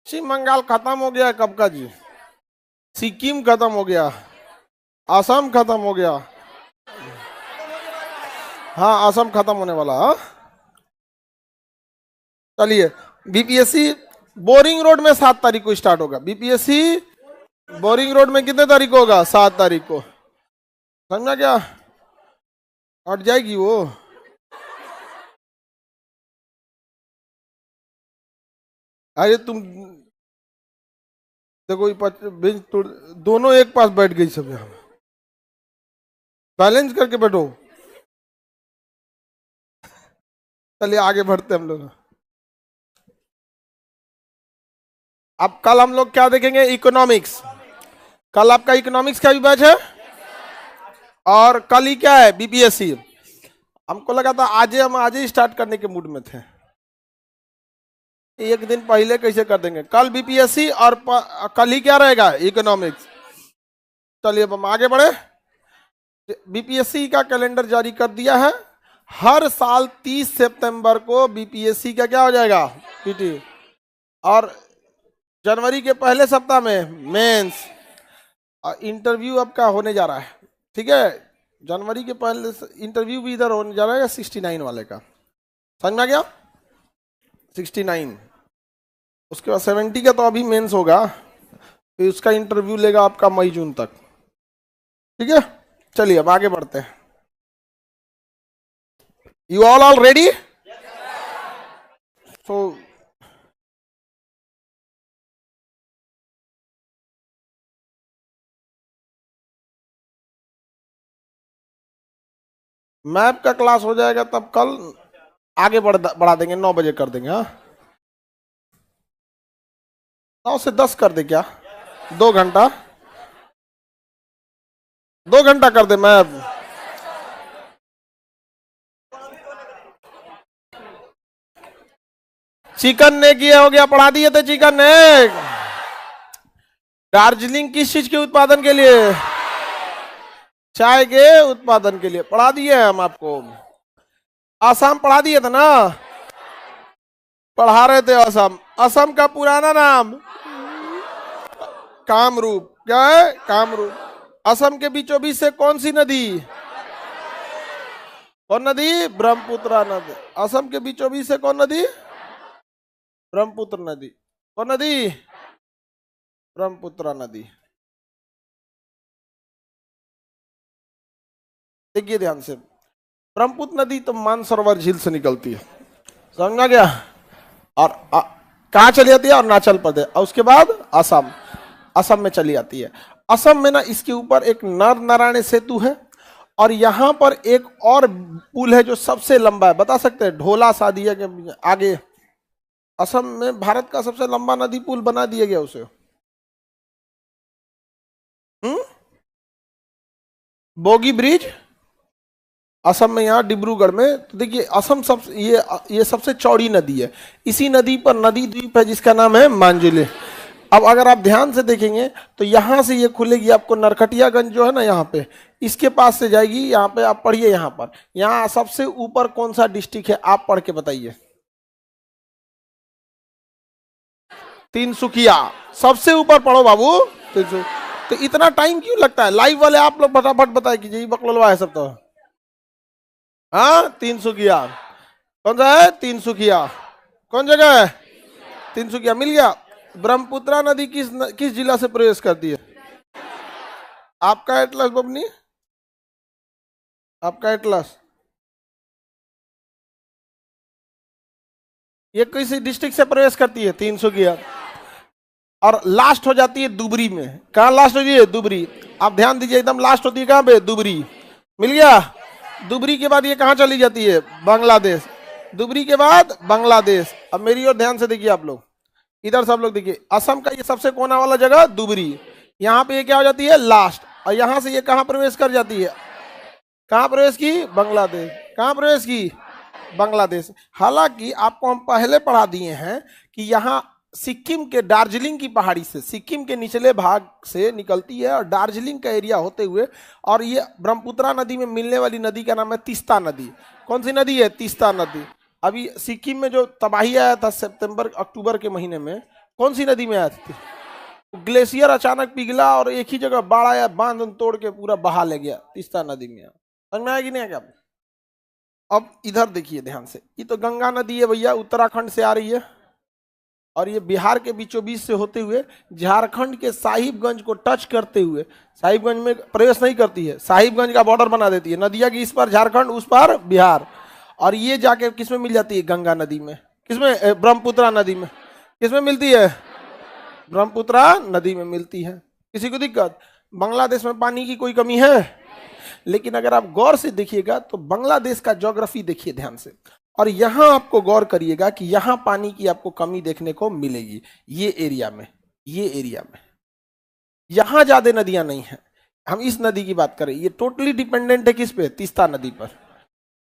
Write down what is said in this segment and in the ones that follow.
पश्चिम बंगाल खत्म हो गया कब का जी? सिक्किम खत्म हो गया, असम खत्म हो गया। हाँ असम खत्म होने वाला। हाँ चलिए, बीपीएससी बोरिंग रोड में 7 तारीख को स्टार्ट होगा। बीपीएससी बोरिंग रोड में कितने तारीख को होगा? 7 तारीख को। समझा क्या? हट जाएगी वो। अरे तुम देखो, बेंच तोड़, दोनों एक पास बैठ गई सब। यहाँ बैलेंस करके बैठो। चलिए आगे बढ़ते हम लोग। अब कल हम लोग क्या देखेंगे? इकोनॉमिक्स। कल आपका इकोनॉमिक्स का भी बैच है, और कल ही क्या है? बीपीएससी। हमको लगा था हम आज ही स्टार्ट करने के मूड में थे, एक दिन पहले कैसे कर देंगे। कल बीपीएससी और कल ही क्या रहेगा? इकोनॉमिक्स। चलिए अब हम आगे बढ़े। बीपीएससी का कैलेंडर जारी कर दिया है। हर साल 30 सितंबर को बीपीएससी का क्या हो जाएगा? पीटी। और जनवरी के पहले सप्ताह में मेंस और इंटरव्यू आपका होने जा रहा है। ठीक है, जनवरी के पहले इंटरव्यू भी इधर होने जा रहा है 69 वाले का। समझ में आ गया? 69, उसके बाद 70 का तो अभी मेंस होगा, फिर उसका इंटरव्यू लेगा आपका मई जून तक। ठीक है, चलिए अब आगे बढ़ते हैं। You all ready? So map का क्लास हो जाएगा तब कल आगे बढ़ा देंगे, 9 बजे कर देंगे। हाँ 9 से 10 कर दे क्या? 2 घंटा, 2 घंटा कर दे मैप। चिकन नेक ये हो गया, पढ़ा दिए थे चिकन नेक। दार्जिलिंग किस चीज के उत्पादन के लिए? चाय के उत्पादन के लिए पढ़ा दिए हम आपको। असम पढ़ा दिए थे ना? पढ़ा रहे थे असम। असम का पुराना नाम कामरूप। क्या है? कामरूप। असम के बीचों बीच से कौन सी नदी? कौन नदी? ब्रह्मपुत्र नदी। असम के बीचों बीच से कौन नदी? ब्रह्मपुत्र नदी। कौन नदी? ब्रह्मपुत्र नदी। देखिए ध्यान से, ब्रह्मपुत्र नदी तो मानसरोवर झील से निकलती है, समझ गया? और कहाँ चली जाती है? अरुणाचल प्रदेश, और उसके बाद असम। असम में चली जाती है। असम में ना इसके ऊपर एक नर नारायण सेतु है, और यहाँ पर एक और पुल है जो सबसे लंबा है। बता सकते हैं? ढोला सादिया के आगे असम में भारत का सबसे लंबा नदी पुल बना दिया गया उसे। बोगी ब्रिज असम में, यहाँ डिब्रूगढ़ में। तो देखिए असम सब ये सबसे चौड़ी नदी है। इसी नदी पर नदी द्वीप है जिसका नाम है मांजुली। अब अगर आप ध्यान से देखेंगे तो यहाँ से ये खुलेगी आपको नरकटियागंज जो है ना, यहाँ पे इसके पास से जाएगी। यहाँ पे आप पढ़िए, यहाँ पर, यहाँ सबसे ऊपर कौन सा डिस्ट्रिक्ट है? आप पढ़ के बताइए। तिनसुकिया सबसे ऊपर पढ़ो बाबू। तो इतना टाइम क्यों लगता है? लाइव वाले आप लोग फटाफट बताए कि यही बकलोलवा है सब तो। हाँ तिनसुकिया। कौन सा है? तिनसुकिया। कौन जगह है? तिनसुकिया। मिल गया। ब्रह्मपुत्र नदी किस जिला से प्रवेश करती है? आपका एटलस बबनी, आपका एटलस ये किसी डिस्ट्रिक्ट से प्रवेश करती है? तिनसुकिया। और लास्ट हो जाती है दुबरी में। कहाँ लास्ट होती है? दुबरी। आप ध्यान दीजिए, एकदम लास्ट होती है कहाँ पे? दुबरी। मिल गया। दुबरी के बाद ये कहाँ चली जाती है? बांग्लादेश। दुबरी के बाद बांग्लादेश। अब मेरी ओर ध्यान से देखिए आप लोग, इधर सब लोग देखिए। असम का ये सबसे कोना वाला जगह दुबरी, यहाँ पे ये क्या हो जाती है? लास्ट। और यहाँ से ये कहाँ प्रवेश कर जाती है? कहाँ प्रवेश की? बांग्लादेश। कहाँ प्रवेश की? बांग्लादेश। हालांकि आपको हम पहले पढ़ा दिए हैं कि यहाँ सिक्किम के दार्जिलिंग की पहाड़ी से, सिक्किम के निचले भाग से निकलती है और दार्जिलिंग का एरिया होते हुए, और ये ब्रह्मपुत्र नदी में मिलने वाली नदी का नाम है तीस्ता नदी। कौन सी नदी है? तीस्ता नदी। अभी सिक्किम में जो तबाही आया था सितंबर अक्टूबर के महीने में, कौन सी नदी में आया था? ग्लेशियर अचानक पिघला और एक ही जगह बाढ़ आया, बांध तोड़ के पूरा बहा ले गया, तीस्ता नदी में। समझ में आया कि नहीं आया? अब इधर देखिए ध्यान से, ये तो गंगा नदी है भैया, उत्तराखंड से आ रही है और ये बिहार के बीचों बीच से होते हुए झारखंड के साहिबगंज को टच करते हुए, साहिबगंज में प्रवेश नहीं करती है, साहिबगंज का बॉर्डर बना देती है। नदिया की इस पर झारखंड, उस पर बिहार, और ये जाके किसमें मिल जाती है? गंगा नदी में। किसमें? ब्रह्मपुत्रा नदी में। किसमें मिलती है? ब्रह्मपुत्रा नदी में मिलती है। किसी को दिक्कत? बांग्लादेश में पानी की कोई कमी है? लेकिन अगर आप गौर से देखिएगा तो बांग्लादेश का ज्योग्राफी देखिए ध्यान से, और यहां आपको गौर करिएगा कि यहां पानी की आपको कमी देखने को मिलेगी। ये एरिया में, ये एरिया में यहां ज्यादा नदियां नहीं है। हम इस नदी की बात करें, ये टोटली डिपेंडेंट है किस पे? तीस्ता नदी पर।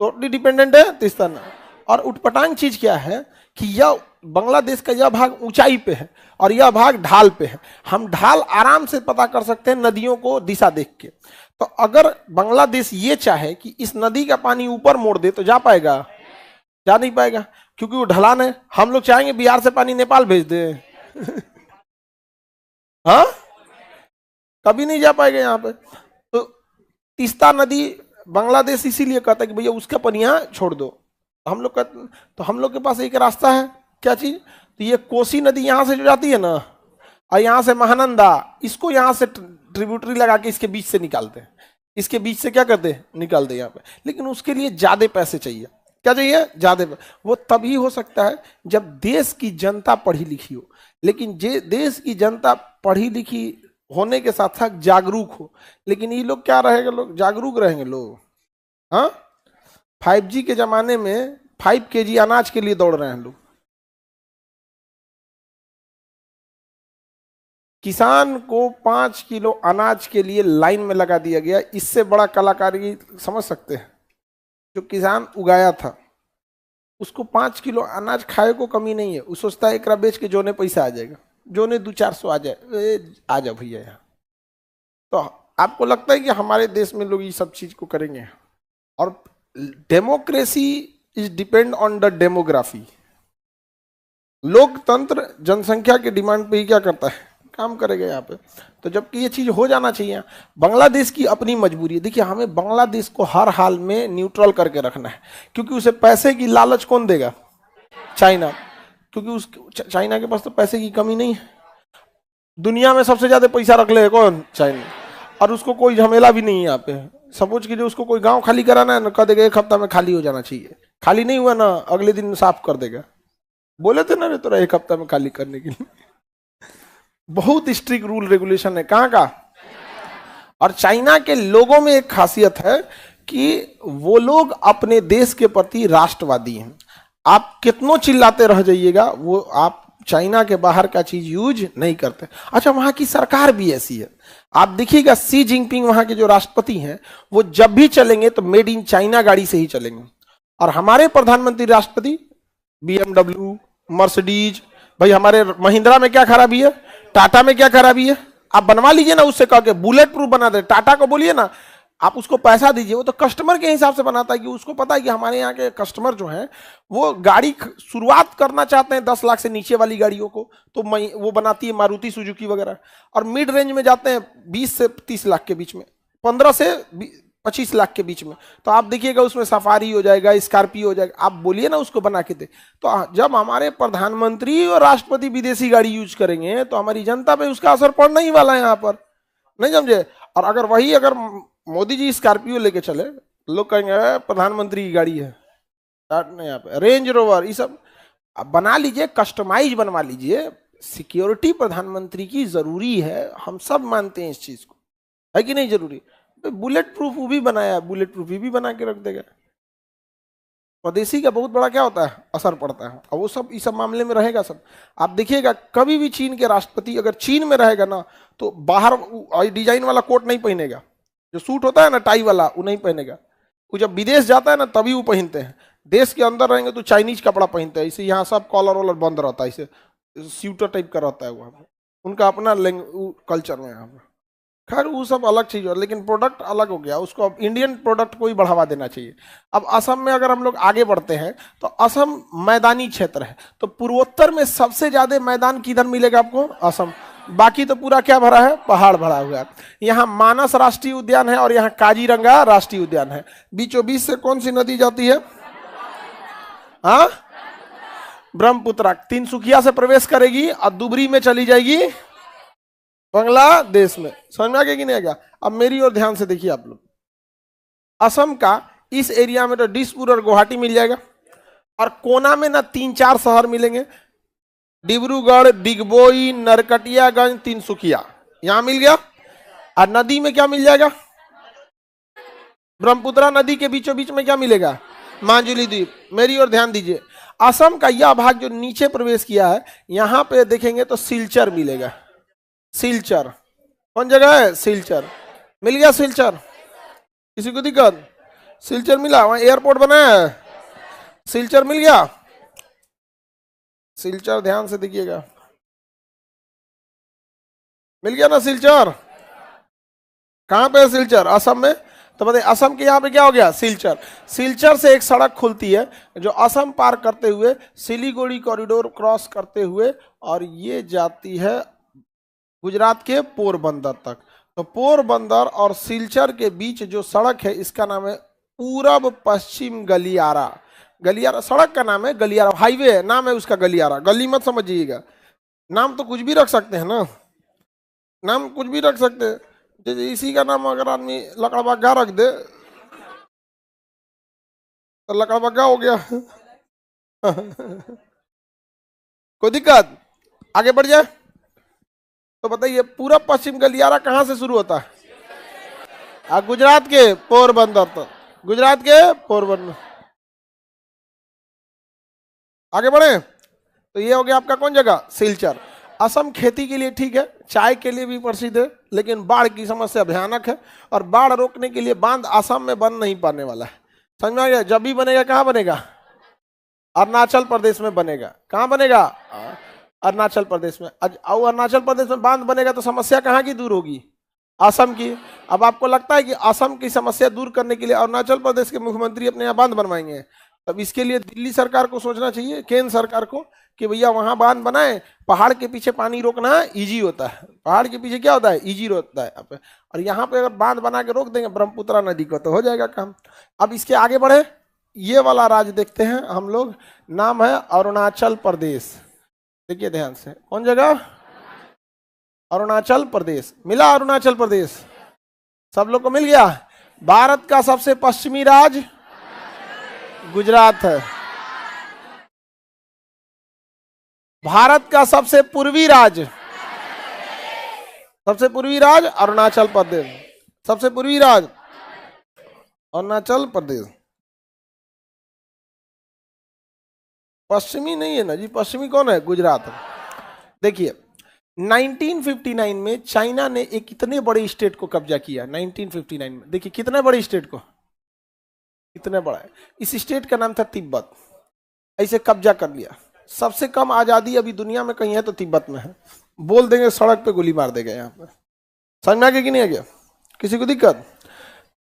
टोटली डिपेंडेंट है तीस्ता नदी। और उटपटांग चीज क्या है कि यह बांग्लादेश का यह भाग ऊंचाई पे है और यह भाग ढाल पे है। हम ढाल आराम से पता कर सकते हैं नदियों को दिशा देख के। तो अगर बांग्लादेश ये चाहे कि इस नदी का पानी ऊपर मोड़ दे तो जा पाएगा? जा नहीं पाएगा, क्योंकि वो ढलान है। हम लोग चाहेंगे बिहार से पानी नेपाल भेज दे हाँ, कभी नहीं जा पाएगा यहाँ पे। तो तीस्ता नदी बांग्लादेश इसीलिए कहता है कि भैया उसका पानी यहाँ छोड़ दो। हम लोग तो हम लोग के पास एक रास्ता है, क्या चीज? तो ये कोसी नदी यहां से जो जाती है ना, और यहां से महानंदा, इसको यहां से ट्रिब्यूटरी लगा के इसके बीच से निकालते हैं। इसके बीच से क्या करते हैं? निकालते हैं यहाँ पे। लेकिन उसके लिए ज्यादा पैसे चाहिए। क्या चाहिए? ज्यादा। वो तभी हो सकता है जब देश की जनता पढ़ी लिखी हो। लेकिन जे देश की जनता पढ़ी लिखी होने के साथ साथ जागरूक हो। लेकिन ये लोग क्या रहेगा? लोग जागरूक रहेंगे लोग? हाँ, 5G के जमाने में 5 kg अनाज के लिए दौड़ रहे हैं लोग। किसान को 5 किलो अनाज के लिए लाइन में लगा दिया गया। इससे बड़ा कलाकारी समझ सकते हैं? जो किसान उगाया था उसको 5 किलो अनाज खाए को कमी नहीं है। वो सोचता है एक बेच के जोने पैसा आ जाएगा, जोने 200-400 आ जाए, आ जाओ भैया यहाँ। तो आपको लगता है कि हमारे देश में लोग ये सब चीज को करेंगे? और democracy is depend on the demography. लोकतंत्र जनसंख्या के डिमांड पे ही क्या करता है? काम करेगा यहाँ पे। तो जबकि ये चीज हो जाना चाहिए। बांग्लादेश की अपनी मजबूरी है। देखिए, हमें बांग्लादेश को हर हाल में न्यूट्रल करके रखना है, क्योंकि उसे पैसे की लालच कौन देगा? चाइना। क्योंकि उस चाइना के पास तो पैसे की कमी नहीं है। दुनिया में सबसे ज्यादा पैसा रख ले कौन? चाइना। और उसको कोई झमेला भी नहीं है यहाँ पे। सपोज कीजिए उसको कोई गांव खाली कराना है ना, कह देगा 1 हफ्ता में खाली हो जाना चाहिए। खाली नहीं हुआ ना, अगले दिन साफ कर देगा। बोले थे ना रे तोरा 1 हफ्ता में खाली करने के लिए। बहुत स्ट्रिक्ट रूल रेगुलेशन है। कहाँ का? और चाइना के लोगों में एक खासियत है कि वो लोग अपने देश के प्रति राष्ट्रवादी हैं। आप कितनों चिल्लाते रह जाइएगा, वो आप चाइना के बाहर का चीज यूज नहीं करते। अच्छा, वहां की सरकार भी ऐसी है। आप देखिएगा शी जिनपिंग वहां के जो राष्ट्रपति हैं, वो जब भी चलेंगे तो मेड इन चाइना गाड़ी से ही चलेंगे। और हमारे प्रधानमंत्री राष्ट्रपति BMW, मर्सिडीज। भाई हमारे महिंद्रा में क्या खराबी है? टाटा में क्या खराबी है? आप बनवा लीजिए ना, उससे कह के बुलेट प्रूफ बना दे। टाटा को बोलिए ना, आप उसको पैसा दीजिए, वो तो कस्टमर के हिसाब से बनाता है कि उसको पता है कि हमारे यहाँ के कस्टमर जो हैं वो गाड़ी शुरुआत करना चाहते हैं 10 लाख से नीचे वाली गाड़ियों को, तो वो बनाती है मारुति सुजुकी वगैरह। और मिड रेंज में जाते हैं 20 से 30 लाख के बीच में, 15 से 25 लाख के बीच में। तो आप देखिएगा उसमें सफारी हो जाएगा, स्कॉर्पियो हो जाएगा। आप बोलिए ना उसको बना के दे। तो जब हमारे प्रधानमंत्री और राष्ट्रपति विदेशी गाड़ी यूज करेंगे तो हमारी जनता पे उसका असर पड़ना ही वाला है यहाँ पर, नहीं समझे? और अगर वही अगर मोदी जी स्कॉर्पियो लेके चले, लोग कहेंगे प्रधानमंत्री की गाड़ी है। नहीं, यहाँ पे रेंज रोवर, ये सब आप बना लीजिए, कस्टमाइज बनवा लीजिए। सिक्योरिटी प्रधानमंत्री की जरूरी है, हम सब मानते हैं इस चीज को, है कि नहीं जरूरी? बुलेट प्रूफ वो भी बनाया, बुलेट प्रूफ भी बना के रख देगा। स्वदेशी का बहुत बड़ा क्या होता है? असर पड़ता है। और वो सब इस सब मामले में रहेगा सब। आप देखिएगा कभी भी चीन के राष्ट्रपति अगर चीन में रहेगा ना, तो बाहर डिजाइन वाला कोट नहीं पहनेगा। जो सूट होता है ना टाई वाला, वो नहीं पहनेगा। वो जब विदेश जाता है ना तभी वो पहनते हैं। देश के अंदर रहेंगे तो चाइनीज कपड़ा पहनते हैं। इसे यहाँ सब कॉलर वॉलर बंद रहता है, इसे स्यूटर टाइप का रहता है। वहाँ उनका अपना कल्चर में यहाँ पर खैर वो सब अलग चीज है, लेकिन प्रोडक्ट अलग हो गया, उसको अब इंडियन प्रोडक्ट को ही बढ़ावा देना चाहिए। अब असम में अगर हम लोग आगे बढ़ते हैं तो असम मैदानी क्षेत्र है, तो पूर्वोत्तर में सबसे ज्यादा मैदान किधर मिलेगा आपको? असम। बाकी तो पूरा क्या भरा है? पहाड़ भरा हुआ है। यहाँ मानस राष्ट्रीय उद्यान है और यहाँ काजीरंगा राष्ट्रीय उद्यान है। बीचों बीच से कौन सी नदी जाती है? हाँ, ब्रह्मपुत्र। तिनसुकिया से प्रवेश करेगी और दुबरी में चली जाएगी बांग्लादेश में। समझ में आ गया कि नहीं आ गया? अब मेरी ओर ध्यान से देखिए आप लोग, असम का इस एरिया में तो दिसपुर और गुवाहाटी मिल जाएगा, और कोना में ना 3-4 शहर मिलेंगे, डिब्रूगढ़, डिगबोई, नरकटियागंज, तिनसुकिया, यहां मिल गया। और नदी में क्या मिल जाएगा? ब्रह्मपुत्र नदी के बीचों बीच में क्या मिलेगा? मांजुली द्वीप। मेरी ओर ध्यान दीजिए, असम का यह भाग जो नीचे प्रवेश किया है, यहां पे देखेंगे तो सिलचर मिलेगा। सिलचर कौन जगह है? सिलचर। मिल गया सिलचर? किसी को दिक्कत? सिलचर मिला, वहां एयरपोर्ट बना है, सिलचर मिल गया। सिलचर ध्यान से देखिएगा, मिल गया ना सिलचर? कहां पे है सिलचर? असम में। तो बताइए असम के यहाँ पे क्या हो गया? सिलचर। सिलचर से एक सड़क खुलती है जो असम पार करते हुए सिलीगुड़ी कॉरिडोर क्रॉस करते हुए और ये जाती है गुजरात के पोरबंदर तक। तो पोरबंदर और सिलचर के बीच जो सड़क है इसका नाम है पूरब पश्चिम गलियारा। गलियारा सड़क का नाम है, गलियारा हाईवे है, नाम है उसका गलियारा। गली मत समझिएगा, नाम तो कुछ भी रख सकते हैं ना, नाम कुछ भी रख सकते हैं। जैसे इसी का नाम अगर आदमी लकड़बग्गा रख दे तो लकड़बग्गा हो गया। कोई दिक्कत? आगे बढ़ जाए तो बताइए पूरब पश्चिम गलियारा कहां से शुरू होता है? गुजरात के पोरबंदर तक। गुजरात के पोरबंदर। आगे बढ़े तो ये हो गया आपका कौन जगह? सिलचर। असम खेती के लिए ठीक है, चाय के लिए भी प्रसिद्ध है, लेकिन बाढ़ की समस्या भयानक है और बाढ़ रोकने के लिए बांध असम में बन नहीं पाने वाला है। समझ में आ गया? जब भी बनेगा कहाँ बनेगा? अरुणाचल प्रदेश में बनेगा। कहाँ बनेगा? अरुणाचल प्रदेश में। अरुणाचल प्रदेश में बांध बनेगा तो समस्या कहाँ की दूर होगी? असम की। अब आपको लगता है कि असम की समस्या दूर करने के लिए अरुणाचल प्रदेश के मुख्यमंत्री अपने यहाँ बांध बनवाएंगे? तब इसके लिए दिल्ली सरकार को सोचना चाहिए, केंद्र सरकार को, कि भैया वहां बांध बनाए। पहाड़ के पीछे पानी रोकना इजी होता है, पहाड़ के पीछे क्या होता है? इजी होता है। और यहाँ पे अगर बांध बना के रोक देंगे ब्रह्मपुत्र नदी को तो हो जाएगा काम। अब इसके आगे बढ़े, ये वाला राज्य देखते हैं हम लोग, नाम है अरुणाचल प्रदेश। देखिए ध्यान से, कौन जगह? अरुणाचल प्रदेश। मिला अरुणाचल प्रदेश? सब लोग को मिल गया? भारत का सबसे पश्चिमी राज्य गुजरात है। भारत का सबसे पूर्वी राज्य, सबसे पूर्वी राज्य अरुणाचल प्रदेश। सबसे पूर्वी राज्य अरुणाचल प्रदेश। पश्चिमी नहीं है ना जी, पश्चिमी कौन है? गुजरात। देखिए 1959 में चाइना ने एक इतने बड़े स्टेट को कब्जा किया। 1959 में देखिए कितने बड़े स्टेट को, कितने बड़ा है। इस स्टेट का नाम था तिब्बत। ऐसे कब्जा कर लिया। सबसे कम आजादी अभी दुनिया में कहीं है तो तिब्बत में है। बोल देंगे सड़क पे गोली मार देगा यहाँ पे। समझ में आ गया कि नहीं आ गया? किसी को दिक्कत?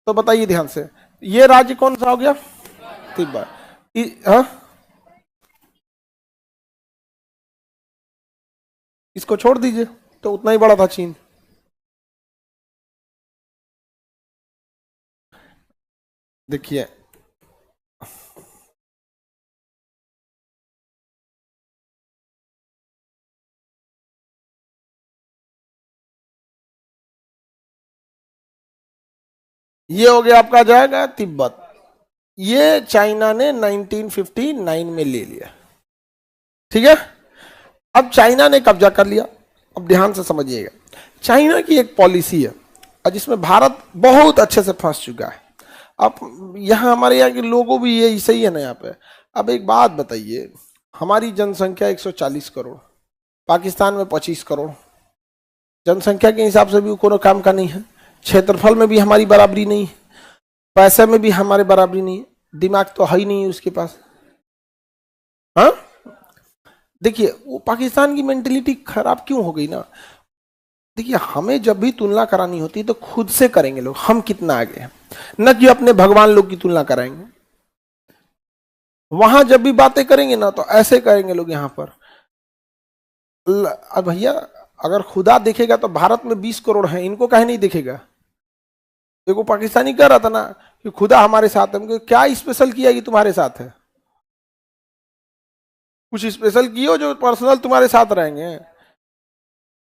तो बताइए ध्यान से, ये राज्य कौन सा हो गया? तिब्बत। हाँ, इसको छोड़ दीजिए तो उतना ही बड़ा था चीन। देखिए ये हो गया आपका जाएगा तिब्बत। ये चाइना ने 1959 में ले लिया। ठीक है, अब चाइना ने कब्जा कर लिया। अब ध्यान से समझिएगा, चाइना की एक पॉलिसी है और जिसमें भारत बहुत अच्छे से फंस चुका है। अब यहाँ हमारे यहाँ के लोगों भी ये सही है ना यहाँ पे। अब एक बात बताइए, हमारी जनसंख्या 140 करोड़, पाकिस्तान में 25 करोड़। जनसंख्या के हिसाब से भी कोनो काम का नहीं है, क्षेत्रफल में भी हमारी बराबरी नहीं है, पैसे में भी हमारे बराबरी नहीं है, दिमाग तो है ही नहीं है उसके पास। हाँ देखिए, वो पाकिस्तान की मेंटेलिटी खराब क्यों हो गई ना, देखिए, हमें जब भी तुलना करानी होती है तो खुद से करेंगे लोग, हम कितना आगे हैं, न कि अपने भगवान लोग की तुलना कराएंगे। वहां जब भी बातें करेंगे ना तो ऐसे करेंगे लोग यहां पर। अब भैया, अगर खुदा देखेगा तो भारत में 20 करोड़ है, इनको काहे नहीं देखेगा? देखो, पाकिस्तानी कह रहा था ना कि खुदा हमारे साथ है। क्या स्पेशल किया कि तुम्हारे साथ है? कुछ स्पेशल किए जो पर्सनल तुम्हारे साथ रहेंगे?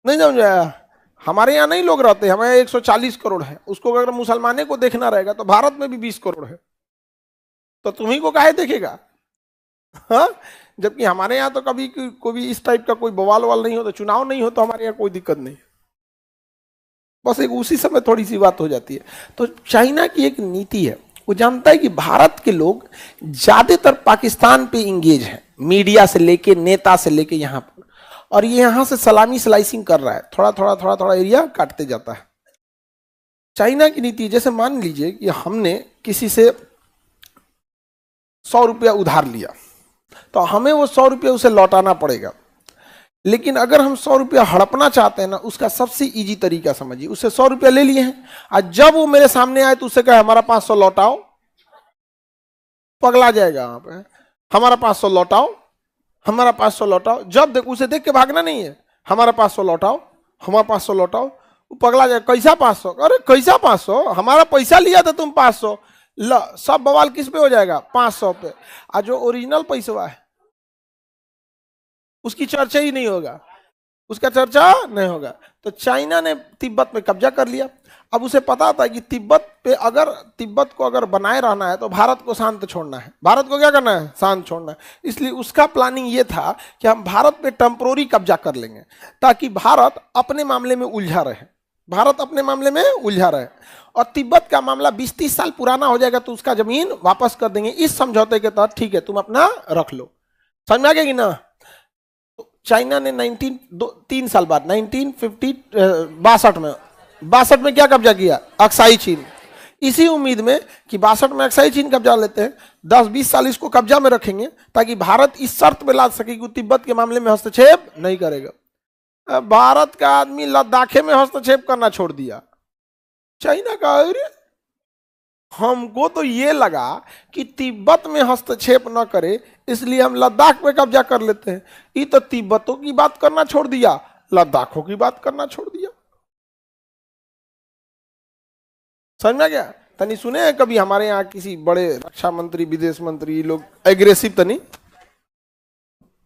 नहीं समझाया? हमारे यहाँ नहीं लोग रहते, हमारे यहाँ 140 करोड़ है। उसको अगर मुसलमाने को देखना रहेगा तो भारत में भी 20 करोड़ है, तो तुम्ही को काहे देखेगा? हाँ, जबकि हमारे यहाँ तो कभी कोई भी इस टाइप का कोई बवाल वाल नहीं होता, चुनाव नहीं हो तो हमारे यहाँ कोई दिक्कत नहीं। बस एक उसी समय थोड़ी सी बात हो जाती है। तो चाइना की एक नीति है, वो जानता है कि भारत के लोग ज्यादातर पाकिस्तान पे इंगेज है, मीडिया से लेके, नेता से लेके यहाँ पर, और ये यहां से सलामी स्लाइसिंग कर रहा है, थोड़ा थोड़ा थोड़ा थोड़ा एरिया काटते जाता है। चाइना की नीति, जैसे मान लीजिए कि हमने किसी से 100 रुपया उधार लिया, तो हमें वो 100 रुपया उसे लौटाना पड़ेगा। लेकिन अगर हम 100 रुपया हड़पना चाहते हैं ना, उसका सबसे इजी तरीका समझिए, उससे 100 रुपया ले लिए हैं, और जब वो मेरे सामने आए तो उससे कहे हमारा 500 लौटाओ, पगला जाएगा वहां पे। हमारा 500 लौटाओ, हमारा 500 लौटाओ। जब देख, उसे देख के भागना नहीं है, हमारा 500 लौटाओ, हमारा 500 लौटाओ। वो पगला जाएगा, कैसा 500? अरे कैसा 500? हमारा पैसा लिया था तुम 500। सब बवाल किस पे हो जाएगा? 500 पे। और जो ओरिजिनल पैसा है उसकी चर्चा ही नहीं होगा, उसका चर्चा नहीं होगा। तो चाइना ने तिब्बत में कब्जा कर लिया। अब उसे पता था कि तिब्बत को अगर बनाए रहना है तो भारत को शांत छोड़ना है। भारत को क्या करना है? शांत छोड़ना है। इसलिए उसका प्लानिंग ये था कि हम भारत पे टेम्पोररी कब्जा कर लेंगे, ताकि भारत अपने मामले में उलझा रहे, भारत अपने मामले में उलझा रहे। और तिब्बत का मामला 20-30 साल पुराना हो जाएगा तो उसका जमीन वापस कर देंगे, इस समझौते के तहत। ठीक है, तुम अपना रख लो। समझ में आ गया कि ना? चाइना ने 3 साल बाद 1962 में क्या कब्जा किया? अक्साई चीन। इसी उम्मीद में कि 62 में अक्साई चीन कब्जा लेते हैं, 10-20 साल इसको कब्जा में रखेंगे, ताकि भारत इस शर्त पे ला सके कि तिब्बत के मामले में हस्तक्षेप नहीं करेगा। भारत का आदमी लद्दाखे में हस्तक्षेप करना छोड़ दिया। चाइना का, अरे हमको तो ये लगा कि तिब्बत में हस्तक्षेप न करे, इसलिए हम लद्दाख पे कब्जा कर लेते हैं। ये तो तिब्बतों की बात करना छोड़ दिया, लद्दाखों की बात करना छोड़ दिया। समझ में गया? तनी सुने हैं कभी हमारे यहाँ किसी बड़े रक्षा मंत्री, विदेश मंत्री लोग एग्रेसिव तनी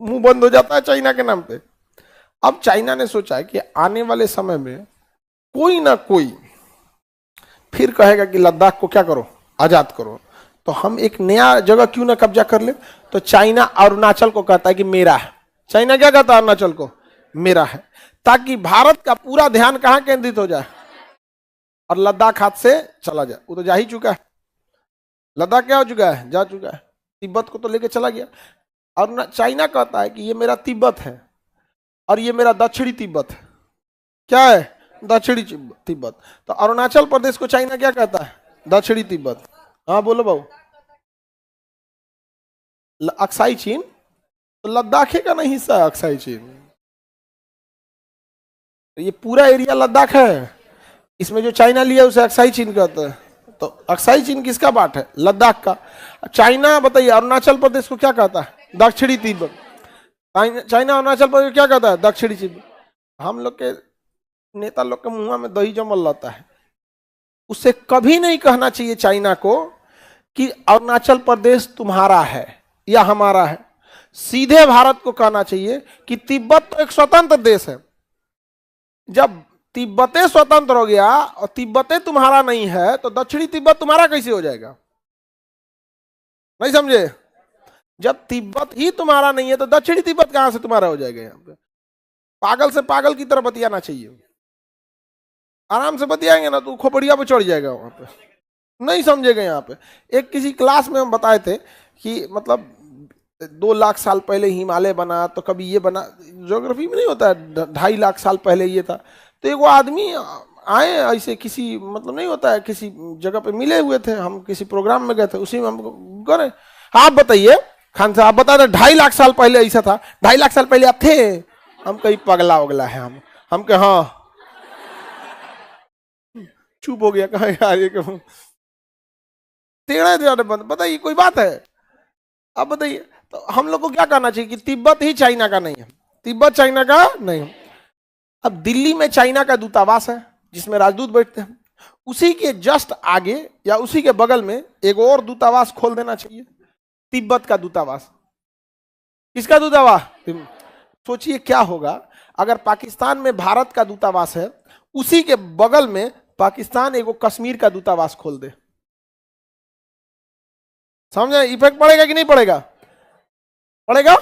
मुंह बंद हो जाता है चाइना के नाम पे। अब चाइना ने सोचा है कि आने वाले समय में कोई ना कोई फिर कहेगा कि लद्दाख को क्या करो, आजाद करो, तो हम एक नया जगह क्यों ना कब्जा कर ले। तो चाइना अरुणाचल को कहता है कि मेरा है। चाइना क्या कहता है? अरुणाचल को मेरा है, ताकि भारत का पूरा ध्यान कहां केंद्रित हो जाए और लद्दाख हाथ से चला जाए। वो तो जा ही चुका है, लद्दाख क्या हो चुका है? जा चुका है। तिब्बत को तो लेके चला गया। और चाइना कहता है कि ये मेरा तिब्बत है और ये मेरा दक्षिणी तिब्बत है। क्या है? दक्षिणी तिब्बत। तो अरुणाचल प्रदेश को चाइना क्या कहता है? दक्षिणी तिब्बत। हाँ बोलो बाबू। अक्साई चीन तो लद्दाख का नहीं हिस्सा है। अक्साई चीन, ये पूरा एरिया लद्दाख है, इसमें जो चाइना लिया उसे अक्साई चीन कहते हैं। तो अक्साई चीन किसका पार्ट है? लद्दाख का। चाइना बताइए अरुणाचल प्रदेश को क्या कहता है? दक्षिणी तिब्बत। चाइना अरुणाचल प्रदेश क्या कहता है? दक्षिणी तिब्बत। हम लोग के नेता लोग के मुंह में दही जमल रहता है। उसे कभी नहीं कहना चाहिए चाइना को कि अरुणाचल प्रदेश तुम्हारा है या हमारा है। सीधे भारत को कहना चाहिए कि तिब्बत तो एक स्वतंत्र देश है। जब तिब्बते स्वतंत्र हो गया और तिब्बते तुम्हारा नहीं है तो दक्षिणी तिब्बत तुम्हारा कैसे हो जाएगा? नहीं समझे? जब तिब्बत ही तुम्हारा नहीं है तो दक्षिणी तिब्बत कहां से तुम्हारा हो जाएगा? यहाँ पे पागल से पागल की तरह बतियाना चाहिए। आराम से बतियाएंगे ना तो खोपड़िया पे चढ़ जाएगा, वहां पे नहीं समझेगा। यहाँ पे एक किसी क्लास में हम बताए थे कि मतलब 2 लाख साल पहले हिमालय बना, तो कभी ये बना। ज्योग्राफी में नहीं होता है 2.5 लाख साल पहले ये था। तो एक वो आदमी आए ऐसे किसी मतलब नहीं होता है, किसी जगह पे मिले हुए थे, हम किसी प्रोग्राम में गए थे, उसी में हम गए। आप बताइए खान साहब, आप बता दें 2.5 लाख साल पहले ऐसा था? 2.5 लाख साल पहले आप थे? हम कहीं पगला उगला है हम कहे हाँ चुप हो गया, कहा यार ये क्यों टेढ़े टेढ़े बंद, बताइए कोई बात है? अब बताइए, तो हम लोग को क्या करना चाहिए कि तिब्बत ही चाइना का नहीं है, तिब्बत चाइना का नहीं है। अब दिल्ली में चाइना का दूतावास है जिसमें राजदूत बैठते हैं, उसी के जस्ट आगे या उसी के बगल में एक और दूतावास खोल देना चाहिए, तिब्बत का दूतावास। किसका दूतावास? सोचिए क्या होगा अगर पाकिस्तान में भारत का दूतावास है, उसी के बगल में पाकिस्तान एगो कश्मीर का दूतावास खोल दे। समझे इफेक्ट पड़ेगा कि नहीं पड़ेगा? पड़ेगा।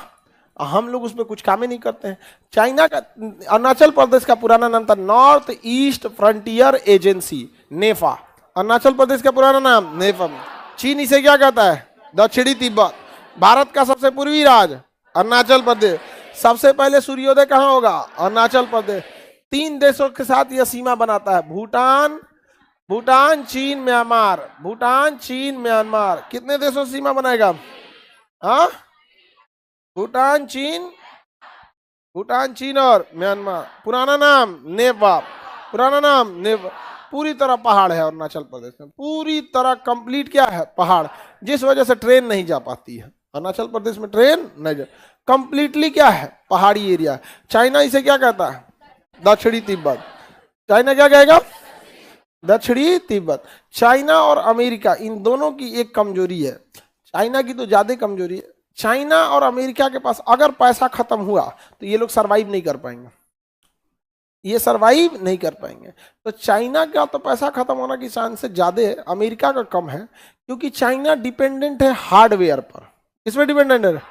हम लोग उसमें कुछ काम ही नहीं करते हैं। चाइना का अरुणाचल प्रदेश का पुराना नाम था नॉर्थ ईस्ट फ्रंटियर एजेंसी, नेफा। अरुणाचल प्रदेश का पुराना नाम नेफा। चीन इसे क्या कहता है? दक्षिणी तिब्बत। भारत का सबसे पूर्वी राज्य अरुणाचल प्रदेश। सबसे पहले सूर्योदय कहाँ होगा? अरुणाचल प्रदेश। 3 देशों के साथ यह सीमा बनाता है, भूटान, भूटान, चीन, म्यांमार। भूटान, चीन, म्यांमार। कितने देशों से सीमा बनाएगा? हाँ, भूटान, चीन, भूटान, चीन और म्यांमार। पुराना नाम नेपाल, पुराना नाम नेपाल। पूरी तरह पहाड़ है अरुणाचल प्रदेश में, पूरी तरह कंप्लीट क्या है? पहाड़, जिस वजह से ट्रेन नहीं जा पाती है अरुणाचल प्रदेश में, ट्रेन नहीं जा, कंप्लीटली क्या है? पहाड़ी एरिया। चाइना इसे क्या कहता है? दक्षिणी तिब्बत। चाइना क्या कहेगा? दक्षिणी तिब्बत। चाइना और अमेरिका, इन दोनों की एक कमजोरी है, चाइना की तो ज्यादा कमजोरी है। चाइना और अमेरिका के पास अगर पैसा खत्म हुआ तो ये लोग सरवाइव नहीं कर पाएंगे, ये सरवाइव नहीं कर पाएंगे। तो चाइना का तो पैसा खत्म होने की चांसेस ज्यादा है, अमेरिका का कम है, क्योंकि चाइना डिपेंडेंट है हार्डवेयर पर। किसमें डिपेंडेंट है?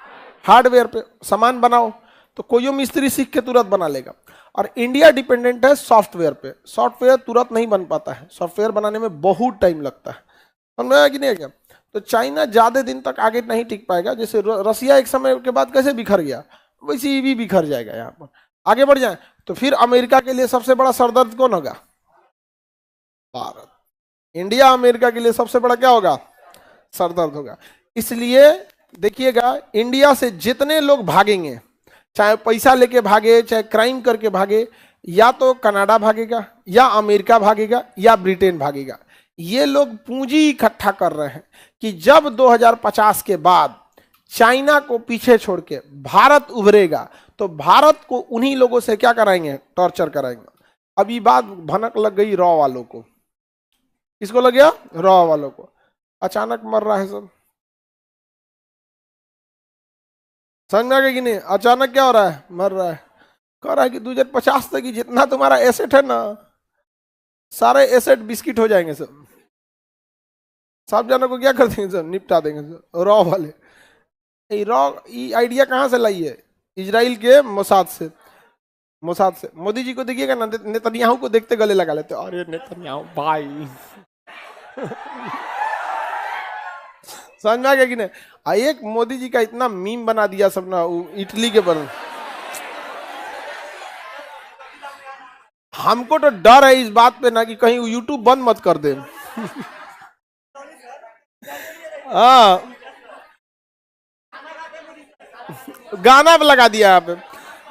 हार्डवेयर पे। सामान बनाओ तो कोई मिस्त्री सीख के तुरंत बना लेगा। और इंडिया डिपेंडेंट है सॉफ्टवेयर पे, सॉफ्टवेयर तुरंत नहीं बन पाता है, सॉफ्टवेयर बनाने में बहुत टाइम लगता है। समझ में आया कि नहीं है क्या? तो चाइना ज्यादा दिन तक आगे नहीं टिक पाएगा। जैसे रसिया एक समय के बाद कैसे बिखर गया, वैसे ही भी बिखर जाएगा। यहाँ पर आगे बढ़ जाए तो फिर अमेरिका के लिए सबसे बड़ा सरदर्द कौन होगा? भारत। इंडिया अमेरिका के लिए सबसे बड़ा क्या होगा? सरदर्द होगा। इसलिए देखिएगा, इंडिया से जितने लोग भागेंगे, चाहे पैसा लेके भागे, चाहे क्राइम करके भागे, या तो कनाडा भागेगा, या अमेरिका भागेगा, या ब्रिटेन भागेगा। ये लोग पूंजी इकट्ठा कर रहे हैं कि जब 2050 के बाद चाइना को पीछे छोड़ के भारत उभरेगा तो भारत को उन्हीं लोगों से क्या कराएंगे? टॉर्चर कराएंगे। अब ये बात भनक लग गई रॉ वालों को। किसको लग गया? रॉ वालों को। अचानक मर रहा है सब, समझ में आ गया कि नहीं? अचानक क्या हो रहा है? मर रहा है। कह रहा है कि 2050 तक जितना तुम्हारा एसेट है ना, सारे एसेट बिस्किट हो जाएंगे सब। सब जनों को क्या कर देंगे? सब निपटा देंगे सब। रॉ वाले रॉ आइडिया कहां से लाई है? इजराइल के मोसाद से। मोसाद से। मोदी जी को देखिएगा ना, नेतन्याहू को देखते गले लगा लेते, अरे नेतन्याहू भाई। समझ में आ गया कि नहीं? एक मोदी जी का इतना मीम बना दिया सब ना, इटली के पर। हमको तो डर है इस बात पे ना कि कहीं यूट्यूब बंद मत कर दे। हाँ, गाना भी लगा दिया आप।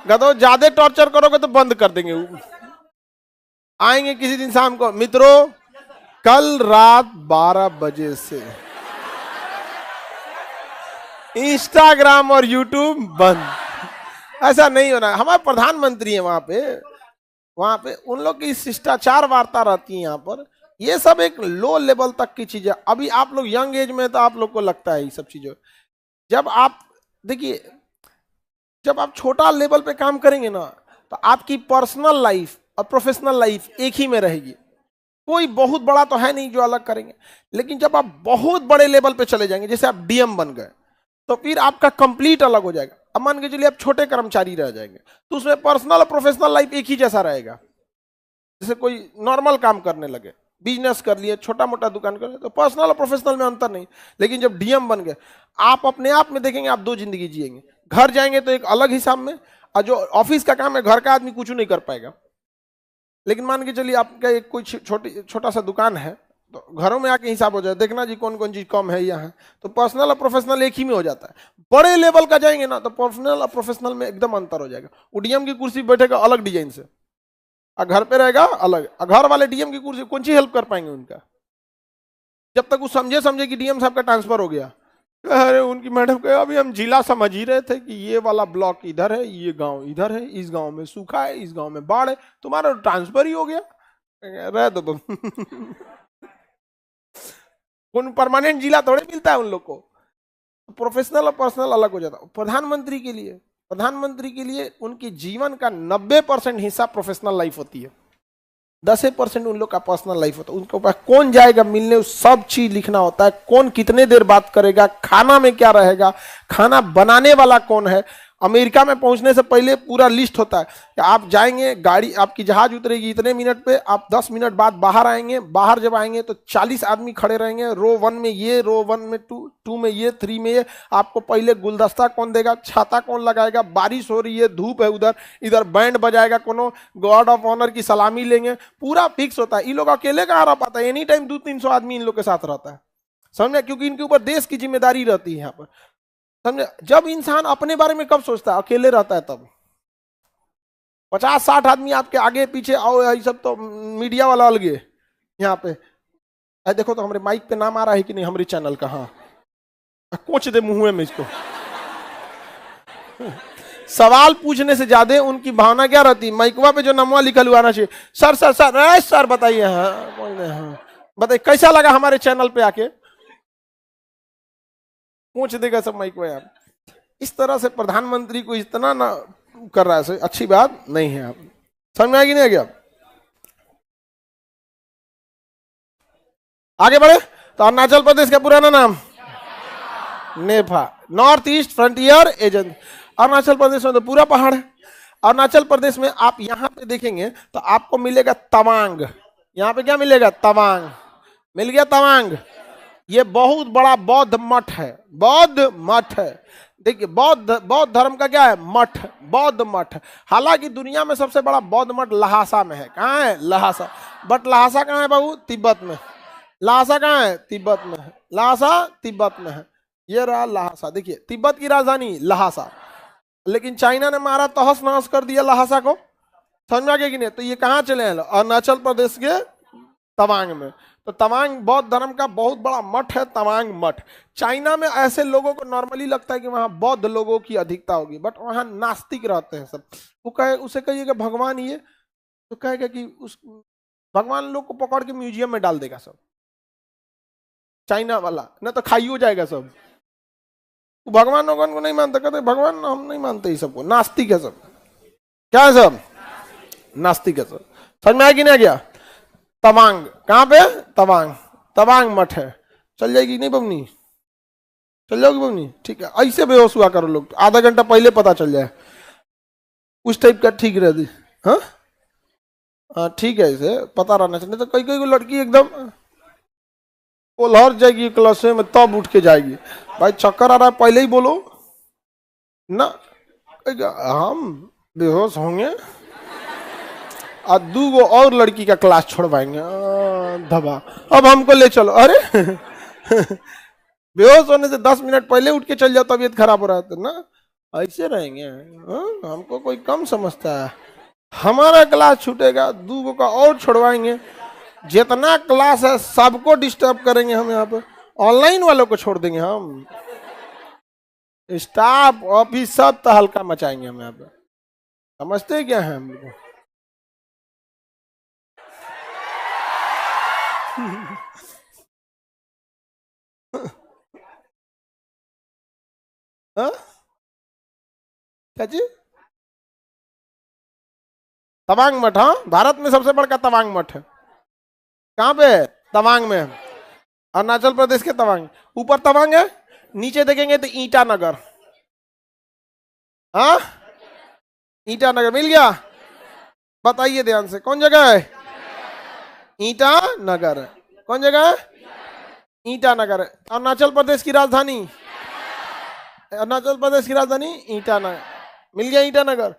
गदो ज्यादा टॉर्चर करोगे तो बंद कर देंगे। आएंगे किसी दिन शाम को, मित्रों कल रात 12 बजे से इंस्टाग्राम और यूट्यूब बंद। ऐसा नहीं होना। हमारे प्रधानमंत्री है वहां पे उन लोग की शिष्टाचार वार्ता रहती है यहाँ पर। ये सब एक लो लेवल तक की चीजें। अभी आप लोग यंग एज में तो आप लोग को लगता है ये सब चीजें। जब आप देखिए, जब आप छोटा लेवल पे काम करेंगे ना, तो आपकी पर्सनल लाइफ और प्रोफेशनल लाइफ एक ही में रहेगी। कोई बहुत बड़ा तो है नहीं जो अलग करेंगे। लेकिन जब आप बहुत बड़े लेवल पे चले जाएंगे, जैसे आप डीएम बन गए, तो फिर आपका कंप्लीट अलग हो जाएगा। अब मान के चलिए आप छोटे कर्मचारी रह जाएंगे, तो उसमें पर्सनल और प्रोफेशनल लाइफ एक ही जैसा रहेगा। जैसे कोई नॉर्मल काम करने लगे, बिजनेस कर लिए, छोटा मोटा दुकान कर लिए, तो पर्सनल और प्रोफेशनल में अंतर नहीं। लेकिन जब डीएम बन गए, आप अपने आप में देखेंगे आप 2 जिंदगी जिएंगे। घर जाएंगे तो एक अलग हिसाब में, और जो ऑफिस का काम है, घर का आदमी कुछ नहीं कर पाएगा। लेकिन मान के चलिए आपका एक कोई छोटा सा दुकान है, तो घरों में आके हिसाब हो जाए, देखना जी कौन कौन चीज कम है यहाँ। तो पर्सनल और प्रोफेशनल एक ही में हो जाता है। बड़े लेवल का जाएंगे ना, तो पर्सनल और प्रोफेशनल में एकदम अंतर हो जाएगा। डीएम की कुर्सी बैठेगा अलग डिजाइन से, और घर पे रहेगा अलग। घर वाले डीएम की कुर्सी कौन सी हेल्प कर पाएंगे उनका, जब तक वो समझे कि डीएम साहब का ट्रांसफर हो गया। अरे उनकी मैडम कहे अभी हम जिला समझ ही रहे थे कि ये वाला ब्लॉक इधर है, ये गांव इधर है, इस गांव में सूखा है, इस गांव में बाढ़ है, तुम्हारा ट्रांसफर ही हो गया। रह दो उन परमानेंट जिला थोड़े मिलता है उन लोग को। प्रोफेशनल और पर्सनल अलग हो जाता। प्रधानमंत्री के लिए उनके जीवन का 90% हिस्सा प्रोफेशनल लाइफ होती है, 10% उन लोग का पर्सनल लाइफ होता है। उनके पास कौन जाएगा मिलने, सब चीज लिखना होता है। कौन कितने देर बात करेगा, खाना में क्या रहेगा, खाना बनाने वाला कौन है। अमेरिका में पहुंचने से पहले पूरा लिस्ट होता है कि आप जाएंगे, गाड़ी आपकी जहाज उतरेगी इतने मिनट पे, आप 10 मिनट बाद बाहर आएंगे। बाहर जब आएंगे तो 40 आदमी खड़े रहेंगे, रो 1 में ये, रो 1 में 2 में ये, 3 में ये। आपको पहले गुलदस्ता कौन देगा, छाता कौन लगाएगा, बारिश हो रही है, धूप है, इधर बैंड बजाएगा, कोनो गॉड ऑफ ऑनर की सलामी लेंगे, पूरा फिक्स होता है। ये लोग अकेले कहाँ रह पाता है, एनी टाइम 200-300 आदमी इन लोग के साथ रहता है, समझे, क्योंकि इनके ऊपर देश की जिम्मेदारी रहती है यहाँ पर, समझे। जब इंसान अपने बारे में कब सोचता है, अकेले रहता है तब। 50-60 आदमी आपके आगे पीछे आओ, ये सब तो मीडिया वाला अलगे यहाँ पे। देखो तो हमारे माइक पे नाम आ रहा है कि नहीं, हमारे चैनल का। हाँ, कोच दे मुंह में इसको। सवाल पूछने से ज्यादा उनकी भावना क्या रहती है, माइकवा पे जो नामवा लिखल हुआ आना चाहिए। सर सर सर सर बताइए, हाँ बताइए कैसा लगा हमारे चैनल पे आके, पूछ देगा सब माइक में। यार इस तरह से प्रधानमंत्री को इतना ना कर रहा है, अच्छी बात नहीं है। आप समझ में आएगी नहीं आगे। आगे बढ़े तो अरुणाचल प्रदेश का पुराना नाम NEFA, North East Frontier Agency. Arunachal Pradesh में तो पूरा पहाड़ है। अरुणाचल प्रदेश में आप यहां पे देखेंगे तो आपको मिलेगा तवांग। यहां पे क्या मिलेगा, तवांग मिल गया, तवांग। ये बहुत बड़ा बौद्ध मठ है, बौद्ध मठ है। देखिए बौद्ध धर्म का क्या है, मठ, बौद्ध मठ। हालांकि दुनिया में सबसे बड़ा बौद्ध मठ लहासा में है। कहाँ है, लहासा। बट लहासा कहाँ है बाबू, तिब्बत में। लहासा कहाँ है, तिब्बत में है। लहासा तिब्बत में है। ये रहा लहासा। देखिए तिब्बत की राजधानी लहासा, लेकिन चाइना ने मारा, तहस नहस कर दिया लहासा को। समझ में आ गया कि नहीं। तो ये कहाँ चले हैं, अरुणाचल प्रदेश के तवांग में। तो तवांग बौद्ध धर्म का बहुत बड़ा मठ है, तवांग मठ। चाइना में ऐसे लोगों को नॉर्मली लगता है कि वहां बौद्ध लोगों की अधिकता होगी, बट वहां नास्तिक रहते हैं सब। वो कहे, उसे कहिएगा भगवान ये, तो कहेगा कि उस भगवान लोग को पकड़ के म्यूजियम में डाल देगा सब, चाइना वाला, ना तो खाई हो जाएगा सब। भगवान को नहीं मानता, कहते भगवान हम नहीं मानते, ही सबको नास्तिक है सब। क्या है सब, नास्तिक है सब। समझ में आया कि नहीं गया। तवांग कहाँ पे, तवांग, तवांग मठ है। चल जाएगी नहीं बबनी, चल जाओगी बबनी, ठीक है। ऐसे बेहोश हुआ करो लोग, आधा घंटा पहले पता चल जाए, उस टाइप का ठीक रहती। हाँ हाँ ठीक है, इसे पता रहना चाहिए। तो कई कई लड़की एकदम कोल्हर जाएगी क्लास में, तब उठ के जाएगी। भाई चक्कर आ रहा है, पहले ही बोलो ना, हम बेहोश होंगे और 2 और लड़की का क्लास छोड़वाएंगे धबा, अब हमको ले चलो। अरे बेहोश होने से 10 मिनट पहले उठ के चल जाओ, तबीयत खराब हो रहा है तो ना, ऐसे रहेंगे। हमको कोई कम समझता है, हमारा क्लास छूटेगा, 2 का और छोड़वाएंगे। जितना क्लास है सबको डिस्टर्ब करेंगे हम यहाँ पे, ऑनलाइन वालों को छोड़ देंगे हम, स्टाफ ऑफिस सब तो हल्का मचाएंगे हम यहाँ पे। समझते क्या है हम लोग। क्या जी, तवांग मठ। हाँ भारत में सबसे बड़ा तवांग मठ है। कहाँ पे, तवांग में, अरुणाचल प्रदेश के तवांग। ऊपर तवांग है, नीचे देखेंगे तो ईटानगर। हाँ ईटानगर मिल गया। बताइए ध्यान से, कौन जगह है, ईटानगर। कौन जगह है, ईटानगर। अरुणाचल प्रदेश की राजधानी, अरुणाचल प्रदेश की राजधानी ईटानगर। मिल गया ईटानगर।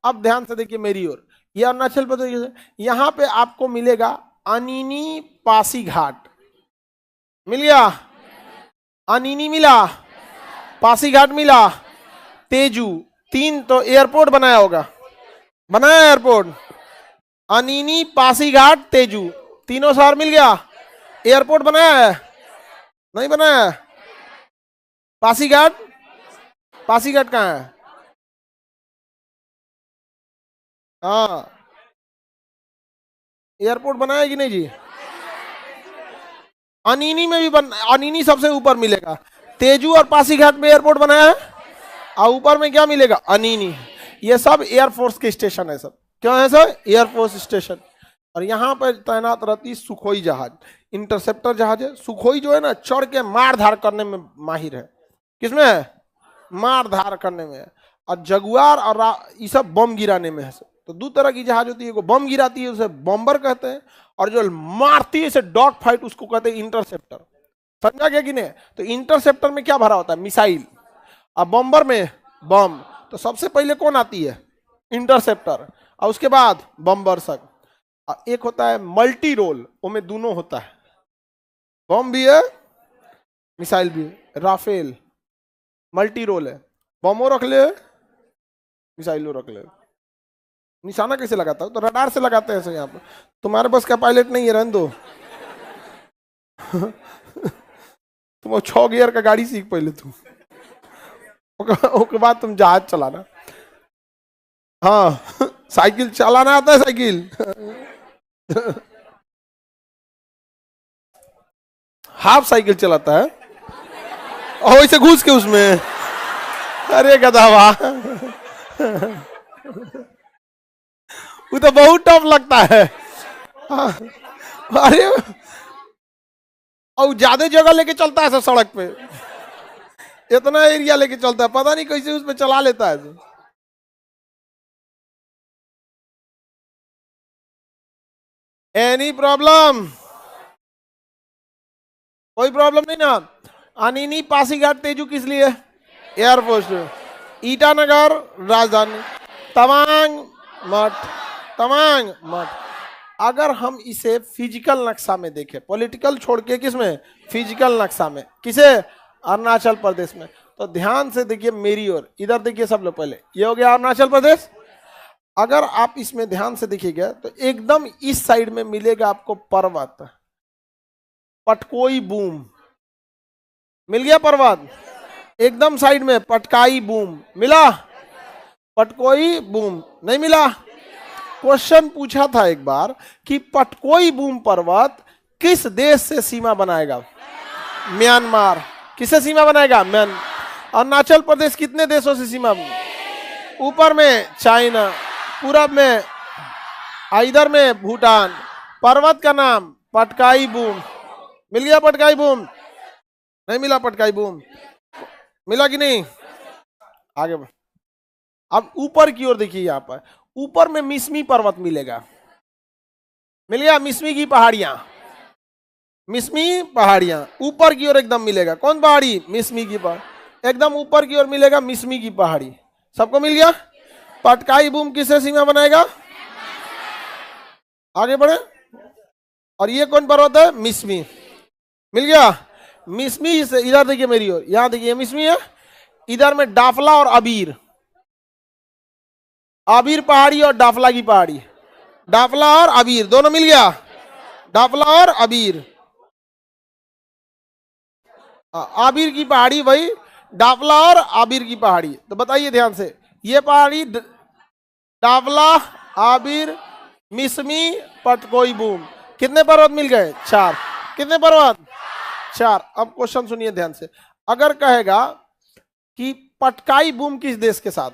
अब ध्यान से देखिए मेरी ओर, ये अरुणाचल प्रदेश, यहाँ पे आपको मिलेगा अनिनी पासीघाट। मिल गया, अनिनी मिला, पासीघाट मिला, तेजू। 3 तो एयरपोर्ट बनाया होगा, बनाया एयरपोर्ट। अनीनी, पासीघाट, तेजू, तीनों शहर मिल गया। एयरपोर्ट बनाया है? नहीं बनाया। पासीघाट, पासीघाट कहाँ है? हाँ, एयरपोर्ट बनाया कि नहीं जी? अनीनी में भी अनीनी सबसे ऊपर मिलेगा। तेजू और पासीघाट में एयरपोर्ट बनाया है, और ऊपर में क्या मिलेगा? अनीनी। ये सब एयरफोर्स के स्टेशन है सब। क्या है सर? Air force station. और यहाँ पर तैनात रहती सुखोई जहाज, इंटरसेप्टर जहाज है। सुखोई जो है ना, चढ़ के मार धार करने में माहिर है। किसमें है? मार धार करने में है। और जगुआर और ये सब बम गिराने में है सब। तो दो तरह की जहाज होती है, वो बम गिराती है उसे बॉम्बर कहते हैं, और जो मारती है इसे डॉग फाइट उसको कहते हैं इंटरसेप्टर। समझा गया कि नहीं? तो इंटरसेप्टर में क्या भरा होता है? मिसाइल। और बॉम्बर में बम। तो सबसे पहले कौन आती है? इंटरसेप्टर, और उसके बाद बॉम्बर सब। एक होता है मल्टी रोल, उसमें दोनों होता है, बम भी है मिसाइल भी है। राफेल मल्टी रोल है, बमो रख ले मिसाइलो रख ले। निशाना कैसे लगाता है? तो रडार से लगाते हैं यहाँ पर। तुम्हारे बस का पायलट नहीं है, रहने दो। तुम 6 गियर का गाड़ी सीख पहले तुम, उसके बाद तुम जहाज चलाना। हाँ, साइकिल चलाना आता है? साइकिल हाफ साइकिल चलाता है, और इसे घुस के उसमें। अरे गधावा, वो तो बहुत टफ लगता है। अरे, और ज्यादा जगह लेके चलता है सब सड़क पे, इतना एरिया लेके चलता है, पता नहीं कैसे उसमें चला लेता है। Any problem? कोई प्रॉब्लम नहीं ना? अनीनी, पासीघाट, तेजू किस लिए? एयरफोर्स। ईटानगर राजधानी, तवांग मठ, तवांग मठ। अगर हम इसे फिजिकल नक्शा में देखें, पॉलिटिकल छोड़ के, किसमें? फिजिकल नक्शा में। किसे? अरुणाचल प्रदेश में। तो ध्यान से देखिए मेरी ओर, इधर देखिए सब लोग। पहले ये हो गया अरुणाचल प्रदेश। अगर आप इसमें ध्यान से देखिएगा तो एकदम इस साइड में मिलेगा आपको पर्वत, पटकोई बूम मिल गया। पर्वत एकदम साइड में पटकाई बूम मिला, पटकोई बूम नहीं मिला। क्वेश्चन पूछा था एक बार कि पटकोई बूम पर्वत किस देश से सीमा बनाएगा? म्यांमार। किससे सीमा बनाएगा? अरुणाचल प्रदेश कितने देशों से सीमा? ऊपर में चाइना, पूरब में, इधर में भूटान। पर्वत का नाम पटकाई बूम। मिल गया पटकाई बूम? नहीं मिला पटकाई बूम? मिला कि नहीं? आगे बढ़। अब ऊपर की ओर देखिए, यहां पर ऊपर में मिसमी पर्वत मिलेगा। मिल गया? मिसमी की पहाड़ियां, मिसमी पहाड़ियां ऊपर की ओर एकदम मिलेगा। कौन पहाड़ी? मिसमी की पहाड़ी, एकदम ऊपर की ओर मिलेगा मिसमी की पहाड़ी। सबको मिल गया? पटकाई बूम किससे सीमा बनाएगा? आगे बढ़े। और ये कौन पर्वत है? मिसमी। मिल गया? मिसमी से इधर देखिए मेरी ओर, यहां देखिए मिसमी है, इधर में डाफला और अबीर, अबीर पहाड़ी और डाफला की पहाड़ी। डाफला और अबीर दोनों मिल गया? डाफला और अबीर, आबिर की पहाड़ी भाई, डाफला और आबिर की पहाड़ी। तो बताइए ध्यान से, ये पहाड़ी डाफला, आबिर, मिसमी, पटकोई बूम, कितने पर्वत मिल गए? 4। कितने पर्वत? 4। अब क्वेश्चन सुनिए ध्यान से। अगर कहेगा कि पटकाई बूम किस देश के साथ?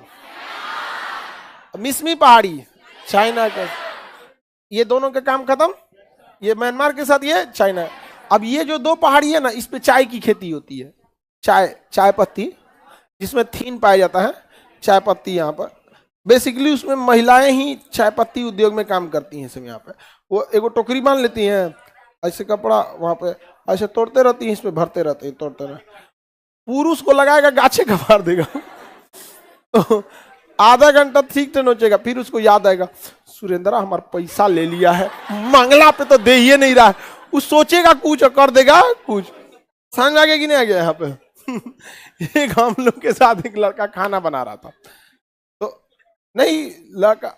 मिसमी पहाड़ी चाइना का, ये दोनों का काम खत्म। ये म्यांमार के साथ, ये चाइना। अब ये जो 2 पहाड़ी है ना, इस पे चाय की खेती होती है। चाय पत्ती, जिसमें थीन पाया जाता है, चाय पत्ती। यहाँ पर बेसिकली उसमें महिलाएं ही चाय पत्ती उद्योग में काम करती हैं सब। यहाँ पे वो एगो टोकरी बांध लेती हैं, ऐसे कपड़ा वहां पे ऐसे तोड़ते रहती हैं, इसमें भरते रहते हैं, तोड़ते रहे। पुरुष को लगाएगा, गाछे का मार देगा। तो आधा घंटा ठीक से नोचेगा, फिर उसको याद आएगा, सुरेंद्रा हमारा पैसा ले लिया है, मंगला पे तो दे ही नहीं रहा है। वो सोचेगा कुछ और कर देगा कुछ। समझ आ गया कि नहीं आ गया? यहाँ पे एक हम लोग के साथ एक लड़का खाना बना रहा था, तो नहीं लड़का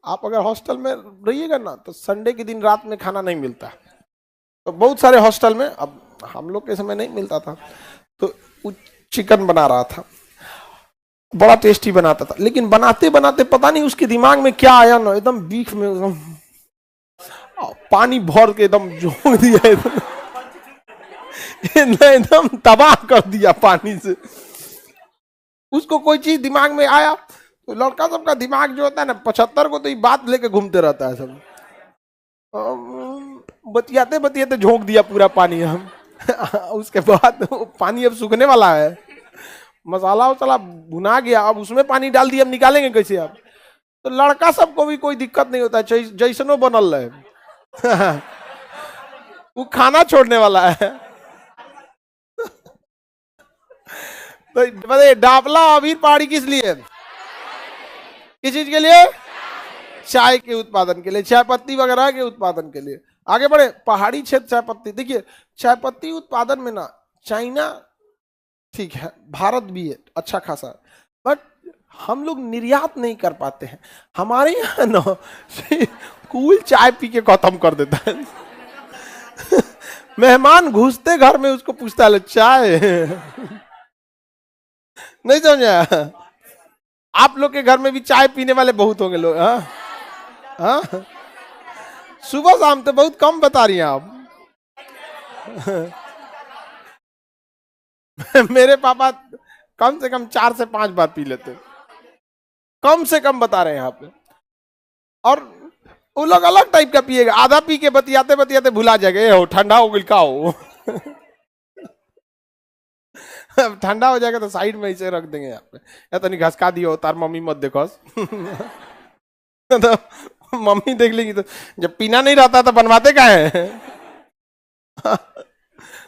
आप अगर हॉस्टल में रहिएगा ना तो संडे के दिन रात में खाना नहीं मिलता। तो बहुत सारे हॉस्टल में, अब हम लोग के समय नहीं मिलता था, तो चिकन बना रहा था, बड़ा टेस्टी बनाता था, लेकिन बनाते बनाते पता नहीं उसके दिमाग में क्या आया ना, एकदम बीफ में एकदम पानी भर के एकदम झोंक दिया, एकदम तबाह कर दिया पानी से। उसको कोई चीज दिमाग में आया तो लड़का सबका दिमाग जो होता है ना 75 को, तो ये बात लेके घूमते रहता है सब। बतियाते बतियाते झोंक दिया पूरा पानी हम। उसके बाद पानी अब सूखने वाला है, मसाला वसाला भुना गया, अब उसमें पानी डाल दिया, अब निकालेंगे कैसे आप? तो लड़का सबको भी कोई दिक्कत नहीं होता है, जैसनो बनल रहे। वो खाना छोड़ने वाला है। तो डाबला अबीर पहाड़ी किस लिए, किस चीज के लिए? चाय के उत्पादन के लिए, चाय पत्ती वगैरह के उत्पादन के लिए। आगे बढ़े, पहाड़ी क्षेत्र चाय पत्ती। देखिए चाय पत्ती उत्पादन में ना चाइना ठीक है, भारत भी है अच्छा खासा, बट हम लोग निर्यात नहीं कर पाते हैं। हमारे यहाँ ना कूल चाय पी के खत्म कर देता है। मेहमान घुसते घर में उसको पूछता है चाय। नहीं समझा? आप लोग के घर में भी चाय पीने वाले बहुत होंगे लोग। हाँ हाँ, सुबह शाम तो बहुत कम बता रही हैं आप। मेरे पापा कम से कम 4 से 5 बार पी लेते, कम से कम बता रहे हैं आप। और वो लोग अलग टाइप का पिएगा, आधा पी के बतियाते बतियाते भुला जाएगा, हो ठंडा हो गई का हो। ठंडा हो जाएगा तो साइड में इसे रख देंगे यहाँ पे, या तो नहीं घसका दियो, तार मम्मी मत देखो। तो मम्मी देख लेगी, तो जब पीना नहीं रहता तो बनवाते क्या है।